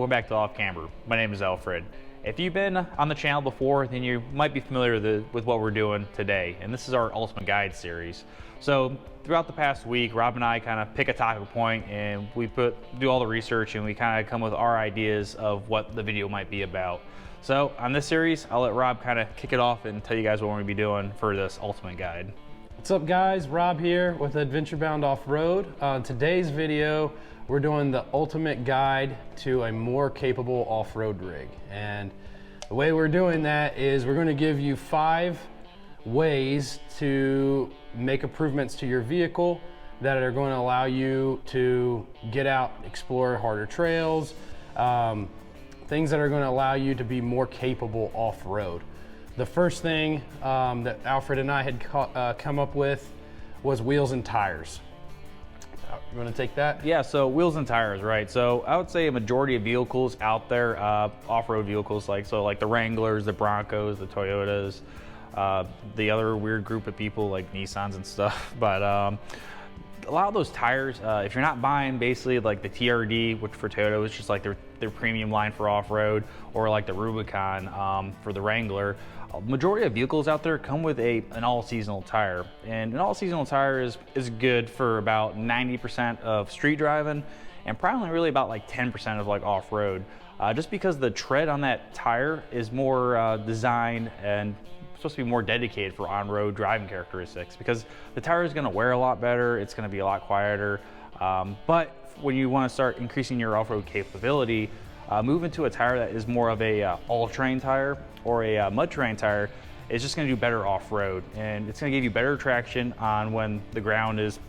welcome back to Off Camber. My name is Alfred. If you've been on the channel before, then you might be familiar with what we're doing today, and this is our Ultimate Guide series. So throughout the past week, Rob and I kind of pick a topic point and we do all the research and we kind of come with our ideas of what the video might be about. So on this series, I'll let Rob kind of kick it off and tell you guys what we're going to be doing for this Ultimate Guide. What's up guys, Rob here with Adventure Bound Off-Road. Today's video, we're doing the ultimate guide to a more capable off-road rig. And the way we're doing that is we're going to give you 5 ways to make improvements to your vehicle that are going to allow you to get out, explore harder trails, things that are going to allow you to be more capable off-road. The first thing that Alfred and I had come up with was wheels and tires. You want to take that? Yeah, so wheels and tires, right? So I would say a majority of vehicles out there, off-road vehicles, like the Wranglers, the Broncos, the Toyotas, the other weird group of people like Nissans and stuff. But a lot of those tires, if you're not buying basically like the TRD, which for Toyota is just like their premium line for off-road, or like the Rubicon for the Wrangler, majority of vehicles out there come with an all-seasonal tire. And an all-seasonal tire is good for about 90% of street driving and probably really about like 10% of like off-road. Just because the tread on that tire is more designed and supposed to be more dedicated for on-road driving characteristics, because the tire is going to wear a lot better, it's going to be a lot quieter. But when you want to start increasing your off-road capability, move into a tire that is more of a all-terrain tire or a mud terrain tire. Is just going to do better off-road, and it's going to give you better traction on when the ground is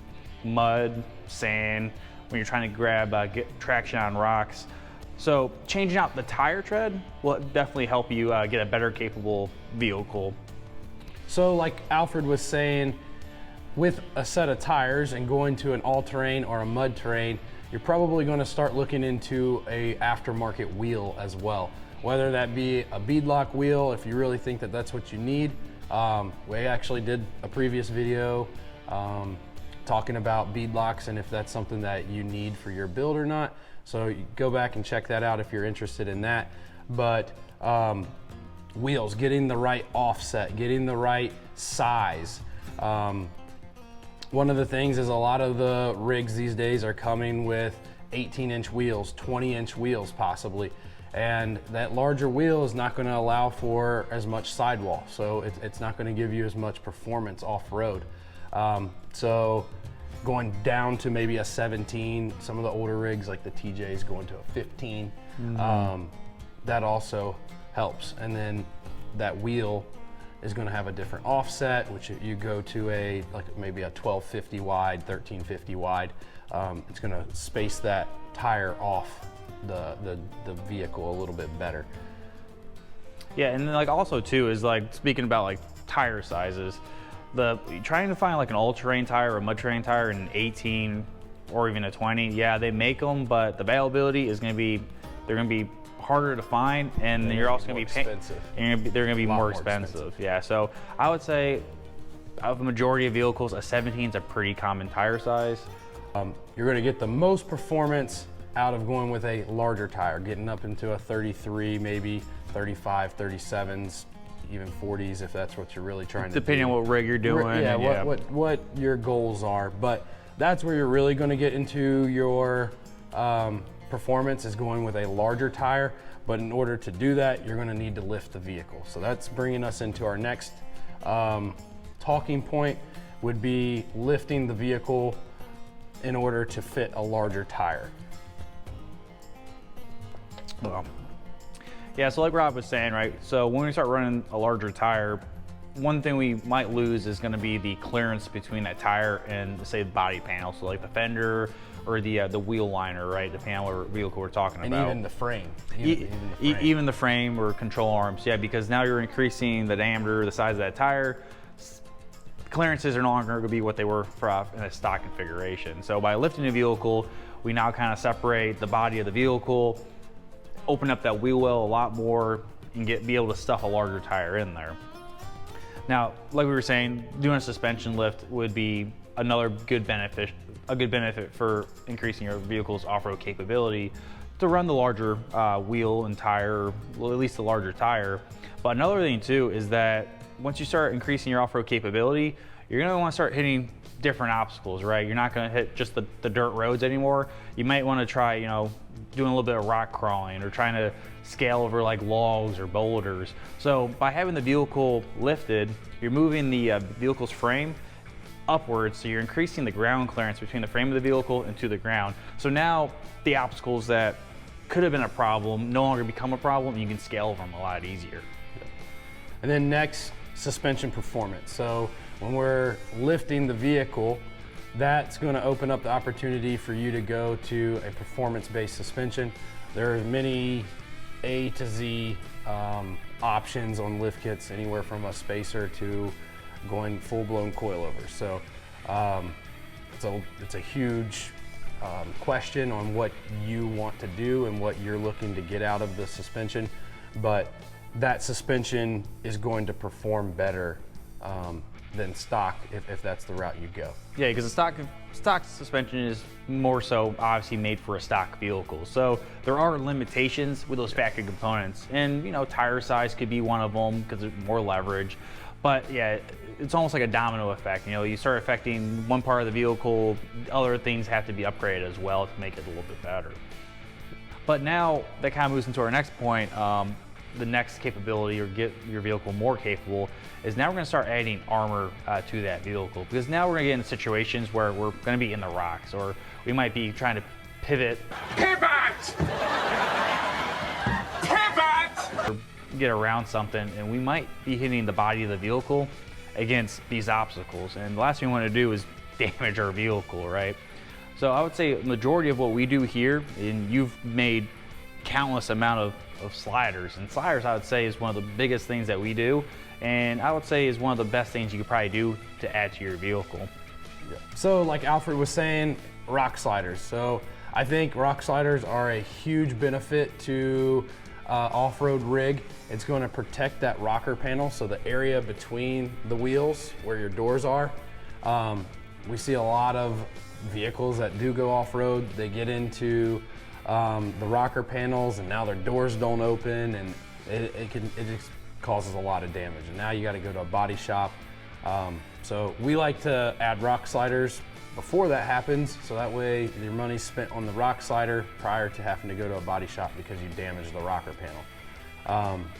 mud, sand, when you're trying to get traction on rocks. So changing out the tire tread will definitely help you get a better capable vehicle. So like Alfred was saying, with a set of tires and going to an all-terrain or a mud terrain, you're probably going to start looking into a aftermarket wheel as well. Whether that be a beadlock wheel, if you really think that that's what you need. We actually did a previous video talking about beadlocks and if that's something that you need for your build or not. So you go back and check that out if you're interested in that. But wheels, getting the right offset, getting the right size. One of the things is a lot of the rigs these days are coming with 18-inch wheels, 20-inch wheels possibly. And that larger wheel is not going to allow for as much sidewall. So it's not going to give you as much performance off-road. So going down to maybe a 17, some of the older rigs like the TJs going to a 15, that also helps. And then that wheel is going to have a different offset, which you go to maybe a 1250 wide, 1350 wide. It's going to space that tire off the vehicle a little bit better. Yeah, and then like also too is like speaking about like tire sizes, trying to find like an all-terrain tire or a mud terrain tire in an 18 or even a 20. Yeah, they make them, but the availability is going to be harder to find, and you're also going to be expensive. And they're going to be more expensive. Yeah, so I would say out of the majority of vehicles, a 17 is a pretty common tire size. You're going to get the most performance out of going with a larger tire, getting up into a 33, maybe 35, 37s, even 40s if that's what you're really trying to do. Depending on what rig you're doing. Yeah, what your goals are. But that's where you're really going to get into your performance, is going with a larger tire. But in order to do that, you're going to need to lift the vehicle. So that's bringing us into our next talking point, would be lifting the vehicle in order to fit a larger tire. Well, yeah, so like Rob was saying, right? So when we start running a larger tire, one thing we might lose is going to be the clearance between that tire and, say, the body panel. So like the fender or the wheel liner, right? Depending on what vehicle we're talking about. And even the frame. Even the frame or control arms, yeah, because now you're increasing the diameter, the size of that tire. Clearances are no longer going to be what they were in a stock configuration. So by lifting the vehicle, we now kind of separate the body of the vehicle, open up that wheel well a lot more, and be able to stuff a larger tire in there. Now, like we were saying, doing a suspension lift would be another good benefit for increasing your vehicle's off-road capability. to run the larger wheel and tire, well, at least the larger tire. But another thing too is that once you start increasing your off-road capability, you're gonna wanna start hitting different obstacles, right? You're not gonna hit just the dirt roads anymore. You might wanna try, you know, doing a little bit of rock crawling or trying to scale over like logs or boulders. So by having the vehicle lifted, you're moving the vehicle's frame upwards, so you're increasing the ground clearance between the frame of the vehicle and to the ground. So now the obstacles that could have been a problem no longer become a problem, and you can scale over them a lot easier. And then next, suspension performance. So when we're lifting the vehicle, that's going to open up the opportunity for you to go to a performance-based suspension. There are many A to Z options on lift kits, anywhere from a spacer to going full-blown coilover. So it's a huge question on what you want to do and what you're looking to get out of the suspension, but that suspension is going to perform better than stock if that's the route you go. Yeah, because the stock suspension is more so obviously made for a stock vehicle. So there are limitations with those factory components, and you know, tire size could be one of them because there's more leverage. But yeah, it's almost like a domino effect. You know, you start affecting one part of the vehicle, other things have to be upgraded as well to make it a little bit better. But now that kind of moves into our next point. The next capability, or get your vehicle more capable, is now we're going to start adding armor to that vehicle, because now we're going to get into situations where we're going to be in the rocks, or we might be trying to pivot, or get around something, and we might be hitting the body of the vehicle against these obstacles, and the last thing we want to do is damage our vehicle, right? So I would say the majority of what we do here, and you've made countless amount of sliders, and sliders I would say is one of the biggest things that we do, and I would say is one of the best things you could probably do to add to your vehicle. So like Alfred was saying, rock sliders. So I think rock sliders are a huge benefit to off-road rig. It's going to protect that rocker panel, so the area between the wheels where your doors are. We see a lot of vehicles that do go off-road, they get into the rocker panels, and now their doors don't open, and it just causes a lot of damage. And now you got to go to a body shop. So we like to add rock sliders before that happens, so that way your money's spent on the rock slider prior to having to go to a body shop because you damaged the rocker panel.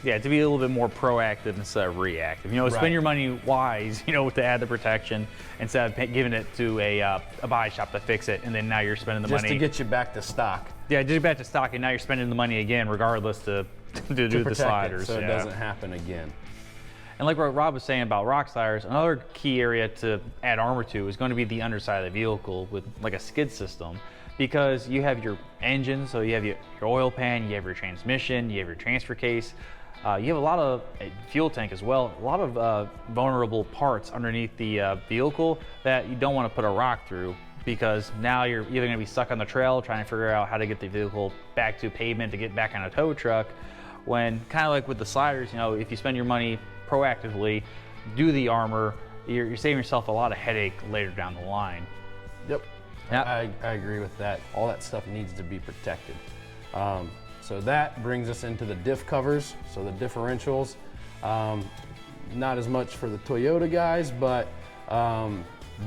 Yeah, to be a little bit more proactive instead of reactive. You know, spend your money wise, you know, to add the protection instead of giving it to a body shop to fix it, and then now you're spending the money. Just to get you back to stock. Yeah, just back to stock, and now you're spending the money again, regardless to do the sliders. So it doesn't happen again. And like what Rob was saying about rock sliders, another key area to add armor to is going to be the underside of the vehicle with like a skid system, because you have your engine, so you have your oil pan, you have your transmission, you have your transfer case, you have a lot of fuel tank as well, a lot of vulnerable parts underneath the vehicle that you don't want to put a rock through, because now you're either going to be stuck on the trail trying to figure out how to get the vehicle back to pavement to get back on a tow truck, when kind of like with the sliders, you know, if you spend your money proactively, do the armor, you're saving yourself a lot of headache later down the line. Yep. Yep. I agree with that. All that stuff needs to be protected. So that brings us into the diff covers, so the differentials. Not as much for the Toyota guys, but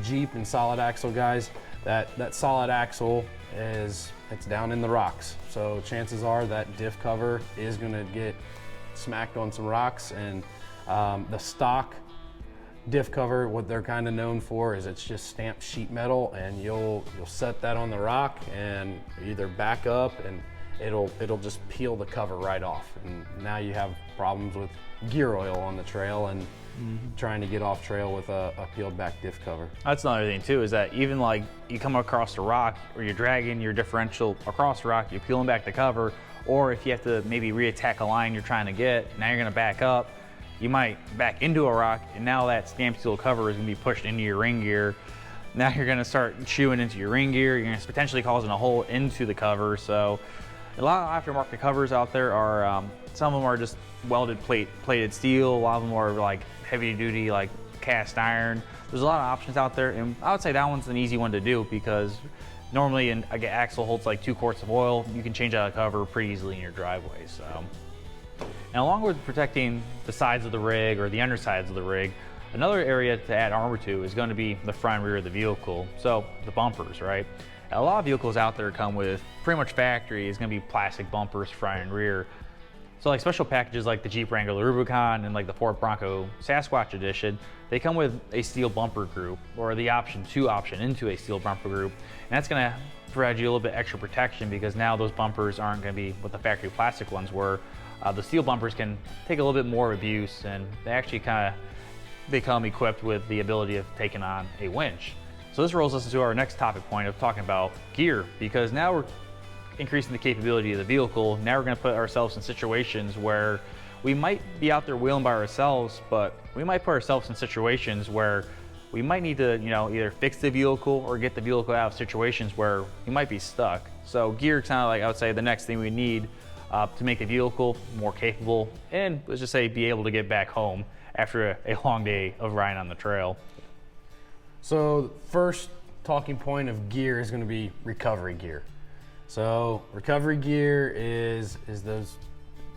Jeep and solid axle guys, that solid axle it's down in the rocks. So chances are that diff cover is gonna get smacked on some rocks, and the stock diff cover, what they're kind of known for is it's just stamped sheet metal, and you'll set that on the rock and either back up, and it'll just peel the cover right off, and now you have problems with gear oil on the trail and trying to get off trail with a peeled back diff cover. That's another thing too, is that even like you come across a rock, or you're dragging your differential across the rock, you're peeling back the cover, or if you have to maybe reattack a line you're trying to get, now you're gonna back up, you might back into a rock, and now that stamp steel cover is gonna be pushed into your ring gear. Now you're gonna start chewing into your ring gear, you're gonna potentially causing a hole into the cover. So a lot of aftermarket covers out there are, some of them are just welded plated steel, a lot of them are like heavy duty, like cast iron. There's a lot of options out there, and I would say that one's an easy one to do, because Normally, an axle holds like 2 quarts of oil. You can change out a cover pretty easily in your driveway. So, and along with protecting the sides of the rig or the undersides of the rig, another area to add armor to is going to be the front and rear of the vehicle. So the bumpers, right? A lot of vehicles out there come with pretty much factory is going to be plastic bumpers front and rear. So like special packages like the Jeep Wrangler Rubicon and like the Ford Bronco Sasquatch Edition, they come with a steel bumper group or the option into a steel bumper group. And that's going to provide you a little bit extra protection because now those bumpers aren't going to be what the factory plastic ones were. The steel bumpers can take a little bit more abuse and they actually kind of become equipped with the ability of taking on a winch. So this rolls us into our next topic point of talking about gear, because now we're increasing the capability of the vehicle. Now we're going to put ourselves in situations where we might be out there wheeling by ourselves, but we might put ourselves in situations where we might need to, either fix the vehicle or get the vehicle out of situations where we might be stuck. So gear is kind of like, I would say, the next thing we need to make the vehicle more capable and, let's just say, be able to get back home after a long day of riding on the trail. So first talking point of gear is going to be recovery gear. So recovery gear is those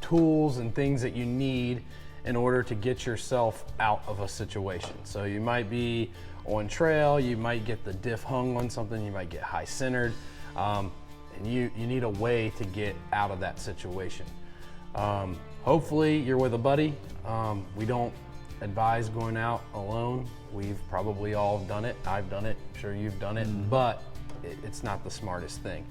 tools and things that you need in order to get yourself out of a situation. So you might be on trail, you might get the diff hung on something, you might get high centered, and you need a way to get out of that situation. Hopefully you're with a buddy. We don't advise going out alone. We've probably all done it. I've done it. I'm sure you've done it, but it's not the smartest thing.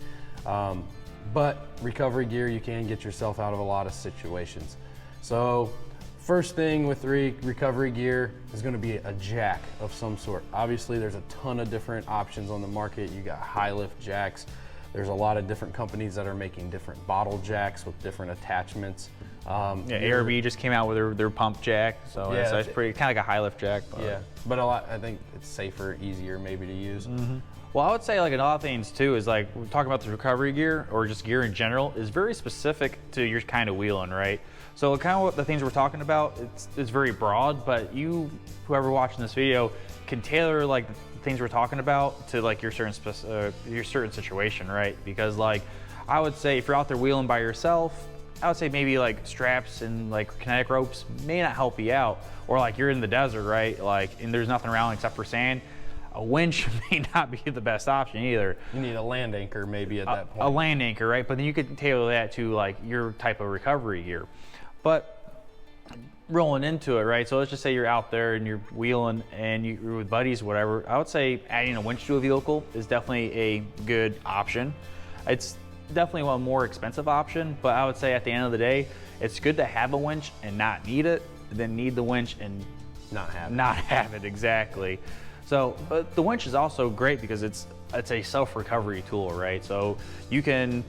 But recovery gear, you can get yourself out of a lot of situations. So first thing with recovery gear is going to be a jack of some sort. Obviously there's a ton of different options on the market. You got high lift jacks. There's a lot of different companies that are making different bottle jacks with different attachments. ARB just came out with their pump jack, so it's pretty kind of like a high lift jack. But. But I think it's safer, easier maybe to use. Well, I would say like another things too is like we're talking about the recovery gear or just gear in general is very specific to your kind of wheeling, right? So kind of what the things we're talking about, it's very broad, but whoever watching this video, can tailor like the things we're talking about to like your certain situation, right? Because like I would say if you're out there wheeling by yourself, I would say maybe like straps and like kinetic ropes may not help you out, or like you're in the desert, right? Like and there's nothing around except for sand. A winch may not be the best option either. You need a land anchor maybe at that point. A land anchor, right? But then you could tailor that to like your type of recovery gear. But rolling into it, right? So let's just say you're out there and you're wheeling and you're with buddies, whatever. I would say adding a winch to a vehicle is definitely a good option. It's definitely one more expensive option, but I would say at the end of the day, it's good to have a winch and not need it, than need the winch and not have it. Exactly. So, but the winch is also great because it's a self-recovery tool, right? So you can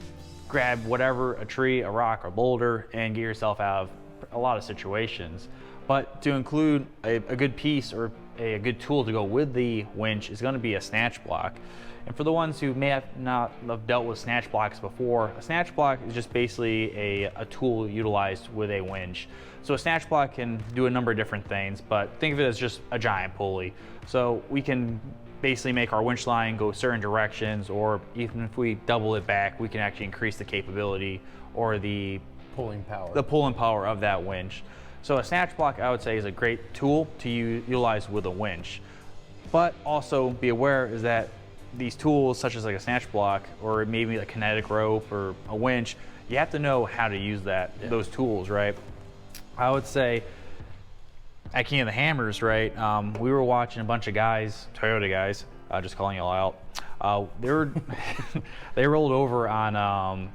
grab whatever, a tree, a rock, a boulder, and get yourself out of a lot of situations. But to include a good piece or a good tool to go with the winch is going to be a snatch block. And for the ones who may not have dealt with snatch blocks before, a snatch block is just basically a tool utilized with a winch. So a snatch block can do a number of different things, but think of it as just a giant pulley. So we can basically make our winch line go certain directions, or even if we double it back, we can actually increase the capability or the pulling power of that winch. So a snatch block, I would say, is a great tool to utilize with a winch. But also be aware is that these tools, such as like a snatch block or maybe a kinetic rope or a winch, you have to know how to use those tools, right? I would say at King of the Hammers, right? We were watching a bunch of guys, Toyota guys, just calling you all out. They rolled over on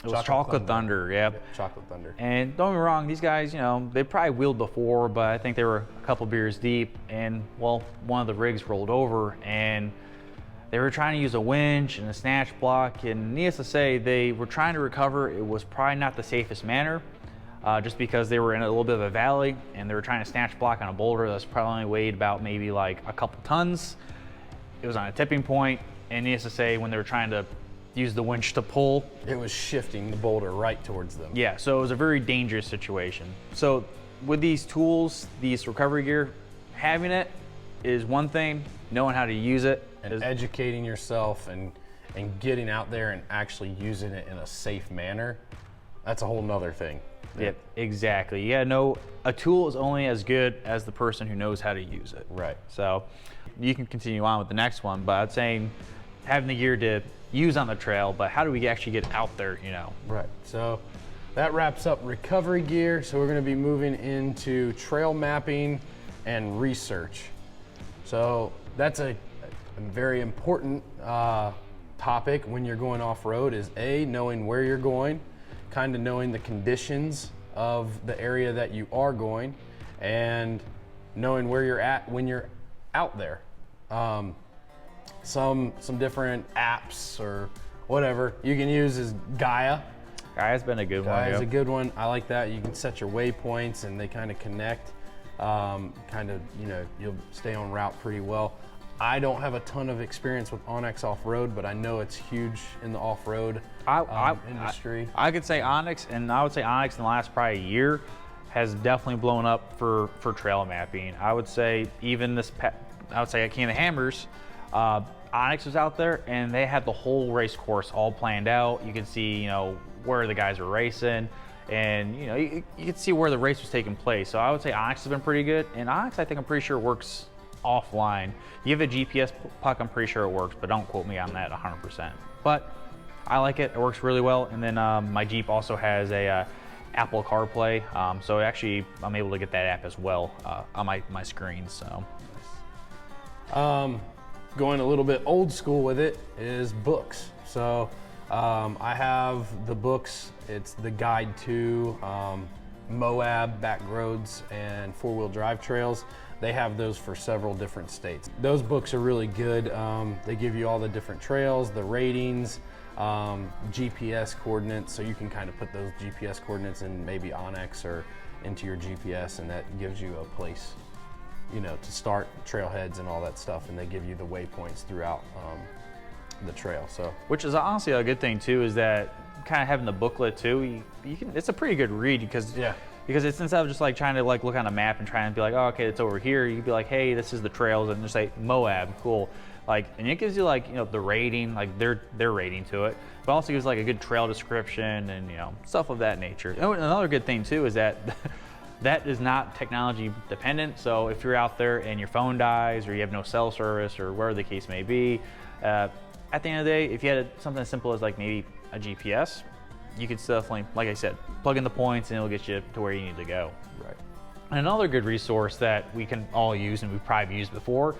it was Chocolate Thunder. Yep. Chocolate Thunder. And don't get me wrong, these guys, they probably wheeled before, but I think they were a couple beers deep, and well, one of the rigs rolled over, and they were trying to use a winch and a snatch block, and needless to say, they were trying to recover. It was probably not the safest manner, just because they were in a little bit of a valley, and they were trying to snatch block on a boulder that's probably only weighed about maybe like a couple tons. It was on a tipping point, and needless to say, when they were trying to use the winch to pull, it was shifting the boulder right towards them. Yeah, so it was a very dangerous situation. So with these tools, these recovery gear, having it is one thing, knowing how to use it and educating yourself and and getting out there and actually using it in a safe manner, that's a whole nother thing. Yep, exactly. Yeah, no, a tool is only as good as the person who knows how to use it. Right. So you can continue on with the next one, but I'd say having the gear to use on the trail, but how do we actually get out there, you know? Right. So that wraps up recovery gear. So we're going to be moving into trail mapping and research. So that's a very important topic when you're going off-road is knowing where you're going, kind of knowing the conditions of the area that you are going, and knowing where you're at when you're out there. Some different apps or whatever you can use is Gaia. Gaia's been a good one. Gaia's Yep. a good one. I like that. You can set your waypoints and they kind of connect. Kind of, you know, you'll stay on route pretty well. I don't have a ton of experience with Onyx off-road, but I know it's huge in the off-road industry. I could say Onyx, and I would say Onyx in the last probably year has definitely blown up for trail mapping. I would say even I would say at King of the Hammers, Onyx was out there and they had the whole race course all planned out. You could see, you know, where the guys were racing, and you know, you could see where the race was taking place. So I would say Onyx has been pretty good, and Onyx I think I'm pretty sure works offline. You have a GPS puck, I'm pretty sure it works, but don't quote me on that 100%. But I like it, it works really well. And then my Jeep also has a Apple CarPlay, so actually I'm able to get that app as well on my screen. So going a little bit old school with it is books. So I have the books. It's the Guide to Moab, back roads, and four-wheel drive trails. They have those for several different states. Those books are really good. They give you all the different trails, the ratings, GPS coordinates, so you can kind of put those GPS coordinates in maybe Onyx or into your GPS, and that gives you a place, you know, to start trailheads and all that stuff, and they give you the waypoints throughout the trail. So, which is honestly a good thing too, is that kind of having the booklet too, you can, it's a pretty good read because it's instead of just like trying to like look on a map and trying to be like, oh, okay, it's over here, you can be like, hey, this is the trails, and just say Moab, cool. Like, and it gives you like, you know, the rating, like their rating to it, but also gives like a good trail description and, you know, stuff of that nature. And another good thing too is that that is not technology dependent. So if you're out there and your phone dies or you have no cell service or whatever the case may be, at the end of the day, if you had something as simple as like maybe a GPS, you could definitely, like I said, plug in the points and it'll get you to where you need to go. right. And another good resource that we can all use, and we've probably used before,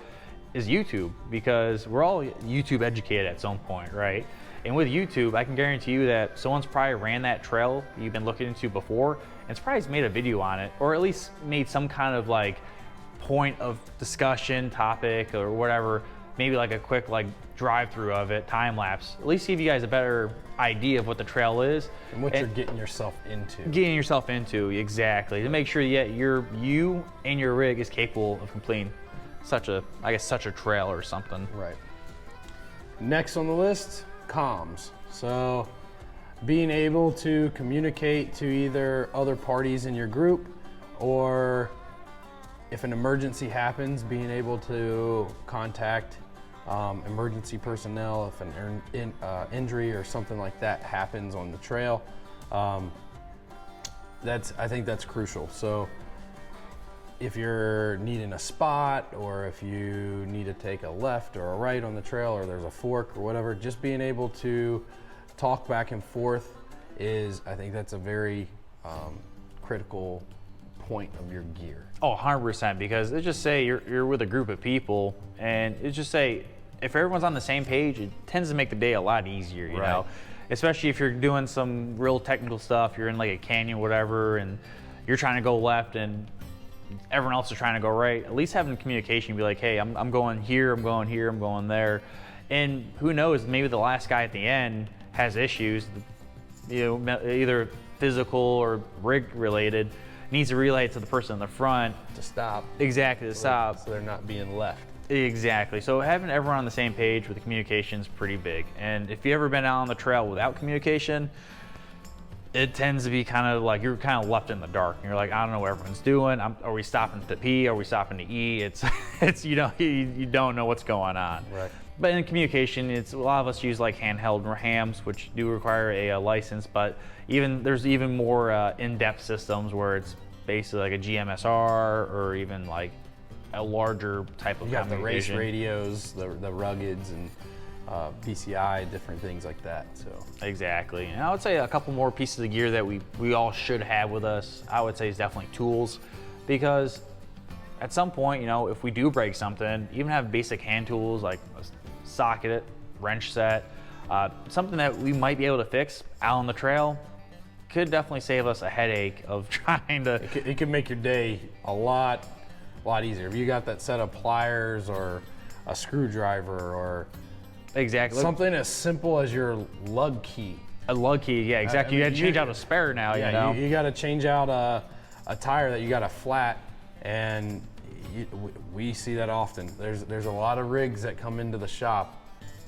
is YouTube, because we're all YouTube educated at some point, right? And with YouTube, I can guarantee you that someone's probably ran that trail you've been looking into before, and it's probably made a video on it, or at least made some kind of like point of discussion, topic, or whatever, maybe like a quick like drive through of it, time lapse, at least give you guys a better idea of what the trail is And what you're getting yourself into. Exactly, to make sure that you and your rig is capable of completing such a trail or something. Right. Next on the list, comms. So being able to communicate to either other parties in your group, or if an emergency happens, being able to contact emergency personnel if an injury or something like that happens on the trail. I think that's crucial. So if you're needing a spot, or if you need to take a left or a right on the trail, or there's a fork or whatever, just being able to talk back and forth I think that's a very critical point of your gear. Oh, 100%, because let's just say you're with a group of people, and it's just say, if everyone's on the same page, it tends to make the day a lot easier, you know? Especially if you're doing some real technical stuff, you're in like a canyon, whatever, and you're trying to go left and everyone else is trying to go right. At least having communication, be like, hey, I'm going here, I'm going here, I'm going there. And who knows, maybe the last guy at the end has issues, you know, either physical or rig related, needs to relay it to the person in the front. To stop. Exactly, to stop. So they're not being left. Exactly. So having everyone on the same page with the communication is pretty big. And if you've ever been out on the trail without communication, it tends to be kind of like you're kind of left in the dark. And you're like, I don't know what everyone's doing. Are we stopping to pee? Are we stopping to eat? It's you know, you don't know what's going on. Right. But in communication, it's a lot of us use like handheld hams, which do require a license. But there's even more in-depth systems where it's basically like a GMSR or even like a larger type of You got the race communication. radios, the ruggeds, and PCI, different things like that. So Exactly. And I would say a couple more pieces of gear that we all should have with us, I would say, is definitely tools, because at some point, you know, if we do break something, even have basic hand tools like a socket, wrench set, something that we might be able to fix out on the trail could definitely save us a headache of trying to. it could make your day a lot easier if you got that set of pliers or a screwdriver or Exactly. something as simple as your lug key. A lug key, yeah, exactly. I You mean, got to change out a spare now, Yeah, you know. you got to change out a tire that you got a flat, and we see that often. There's a lot of rigs that come into the shop,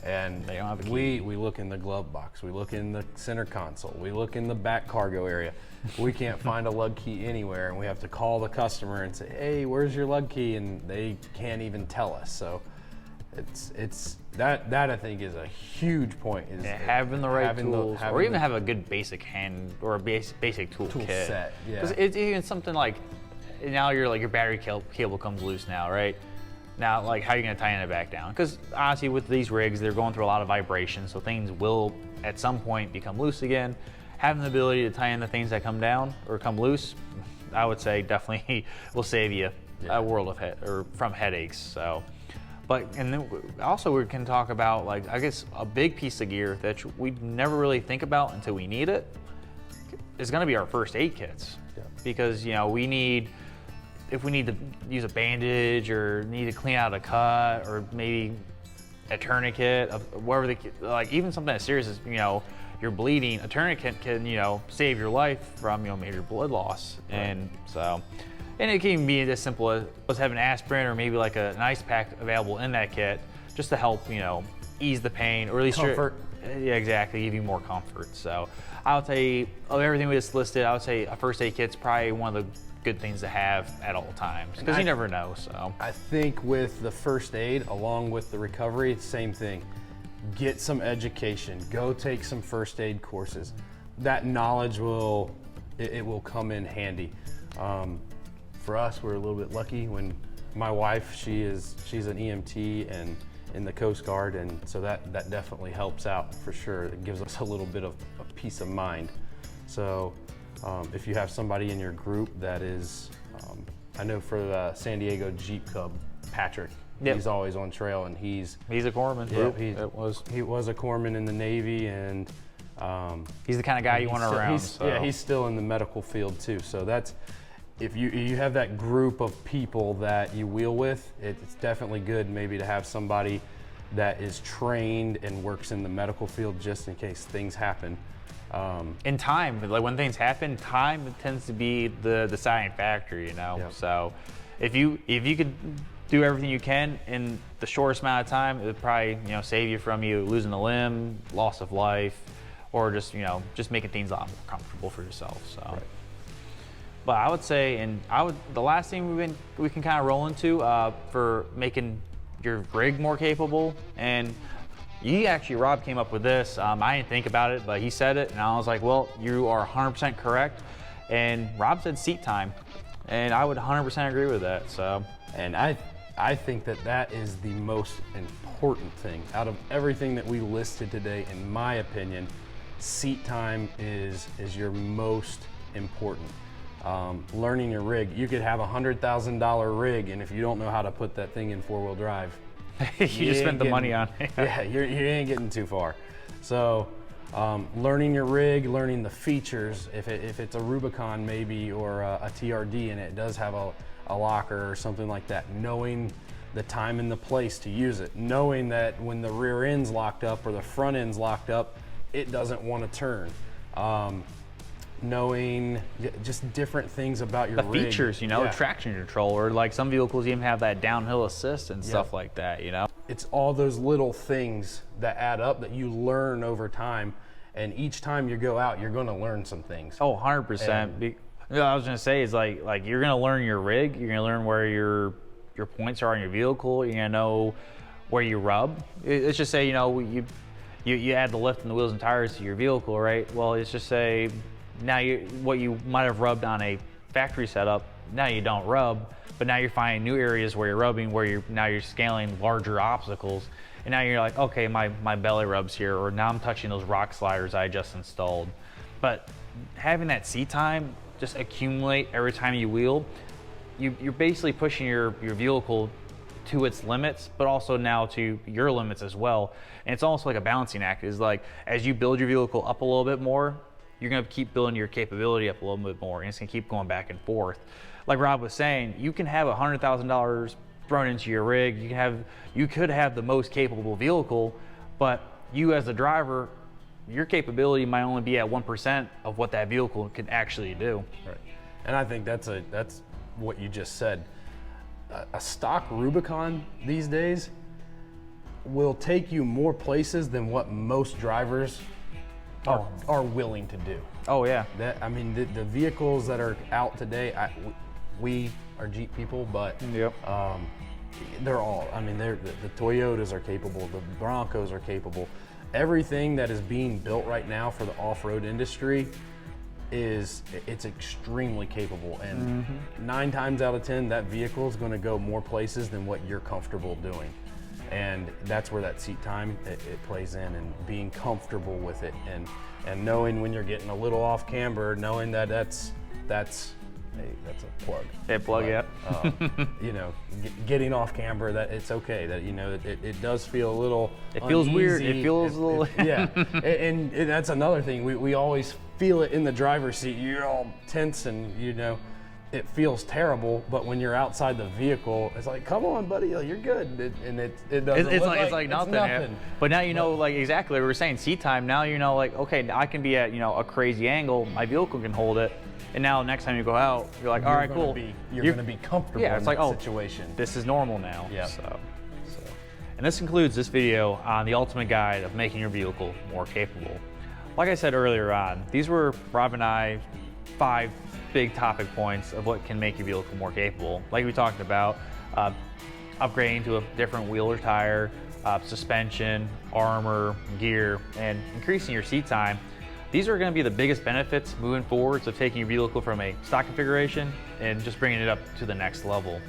and They don't have a key. we look in the glove box, we look in the center console, we look in the back cargo area. We can't find a lug key anywhere, and we have to call the customer and say, "Hey, where's your lug key?" And they can't even tell us. So it's that I think is a huge point. Is Yeah, having the right having tools, having or even the- have a good basic hand or a basic tool kit. set, yeah. Because it's even something like now your battery cable comes loose now, right? Now, like, how are you going to tighten it back down? Because honestly, with these rigs, they're going through a lot of vibration, so things will at some point become loose again. Having the ability to tighten the things that come down or come loose, I would say definitely will save you a world of from headaches. So. But, and then also we can talk about, like, I guess a big piece of gear that we never really think about until we need it is going to be our first aid kits. Yeah. Because, you know, if we need to use a bandage or need to clean out a cut or maybe a tourniquet, whatever like even something as serious as, you know, you're bleeding, a tourniquet can, you know, save your life from, you know, major blood loss. Right. And so, and it can even be as simple as having aspirin or maybe like an ice pack available in that kit just to help, you know, ease the pain or at least comfort. Yeah, exactly, give you more comfort. So I would say of everything we just listed, I would say a first aid kit's probably one of the good things to have at all times because you never know. So I think with the first aid along with the recovery, it's the same thing. Get some education, go take some first aid courses. That knowledge will come in handy. For us, we're a little bit lucky. When my wife, she's an EMT and in the Coast Guard, and so that definitely helps out for sure. It gives us a little bit of a peace of mind. So if you have somebody in your group that is, I know for the San Diego Jeep Cub, Patrick, Yep. he's always on trail, and he's a corpsman. he was a corpsman in the Navy, and he's the kind of guy you want around. So. He's still in the medical field too. So that's, if you have that group of people that you wheel with, it's definitely good maybe to have somebody that is trained and works in the medical field just in case things happen. In time, like when things happen, time tends to be the deciding factor, you know. Yep. So if you could do everything you can in the shortest amount of time, it would probably, you know, save you from losing a limb, loss of life, or just, you know, just making things a lot more comfortable for yourself. So. Right. But I would say, the last thing we can kind of roll into for making your rig more capable, and Rob came up with this. I didn't think about it, but he said it, and I was like, well, you are 100% correct. And Rob said seat time, and I would 100% agree with that. So, and I think that is the most important thing out of everything that we listed today. In my opinion, seat time is your most important. Learning your rig. You could have $100,000 rig, and if you don't know how to put that thing in four-wheel drive, you just spent the money on it. Yeah, you ain't getting too far. So learning your rig, learning the features, if it's a Rubicon maybe or a TRD and it does have a locker or something like that, knowing the time and the place to use it, knowing that when the rear end's locked up or the front end's locked up, it doesn't want to turn. Knowing just different things about your the rig. features, you know, Yeah. traction control, or like some vehicles even have that downhill assist and stuff like that, you know. It's all those little things that add up that you learn over time, and each time you go out, you're going to learn some things. Oh, 100%. I was gonna say is like you're gonna learn your rig, you're gonna learn where your points are on your vehicle, you're gonna know where you rub. Let's just say, you know, you add the lift and the wheels and tires to your vehicle, right? Well, let's just say now what you might have rubbed on a factory setup, now you don't rub, but now you're finding new areas where you're rubbing, where now you're scaling larger obstacles. And now you're like, okay, my belly rubs here, or now I'm touching those rock sliders I just installed. But having that seat time just accumulate every time you wheel, you're basically pushing your vehicle to its limits, but also now to your limits as well. And it's almost like a balancing act. Is like, as you build your vehicle up a little bit more, you're gonna keep building your capability up a little bit more, and it's gonna keep going back and forth. Like Rob was saying, you can have $100,000 thrown into your rig. You could have the most capable vehicle, but you as the driver, your capability might only be at 1% of what that vehicle can actually do. Right. And I think that's what you just said. A stock Rubicon these days will take you more places than what most drivers are willing to do. Oh yeah. I mean, the vehicles that are out today, we are Jeep people, but yep. They're all, I mean, the Toyotas are capable, the Broncos are capable. Everything that is being built right now for the off-road industry it's extremely capable, and 9 times out of 10 that vehicle is going to go more places than what you're comfortable doing, and that's where that seat time it plays in, and being comfortable with it, and knowing when you're getting a little off camber, knowing that that's a plug. Hey, plug, yeah. You know, getting off camber, that it's okay. That, you know, it does feel a little. It feels uneasy. weird. It feels a little. Yeah, and that's another thing. We always feel it in the driver's seat. You're all tense, and you know, it feels terrible. But when you're outside the vehicle, it's like, come on, buddy, you're good. It doesn't. It's like nothing. Yeah. But now you know, like exactly. We were saying seat time. Now you know, like, okay, I can be at, you know, a crazy angle. My vehicle can hold it. And now next time you go out, you're like, all right, cool. You're going to be comfortable in that situation. This is normal now. Yeah. So. And this concludes this video on the ultimate guide of making your vehicle more capable. Like I said earlier on, these were Rob and I 5 big topic points of what can make your vehicle more capable. Like we talked about, upgrading to a different wheel or tire, suspension, armor, gear, and increasing your seat time. These are going to be the biggest benefits moving forwards of taking your vehicle from a stock configuration and just bringing it up to the next level.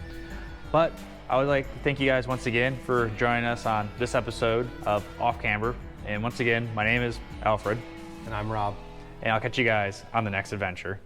But I would like to thank you guys once again for joining us on this episode of Off Camber. And once again, my name is Alfred. And I'm Rob. And I'll catch you guys on the next adventure.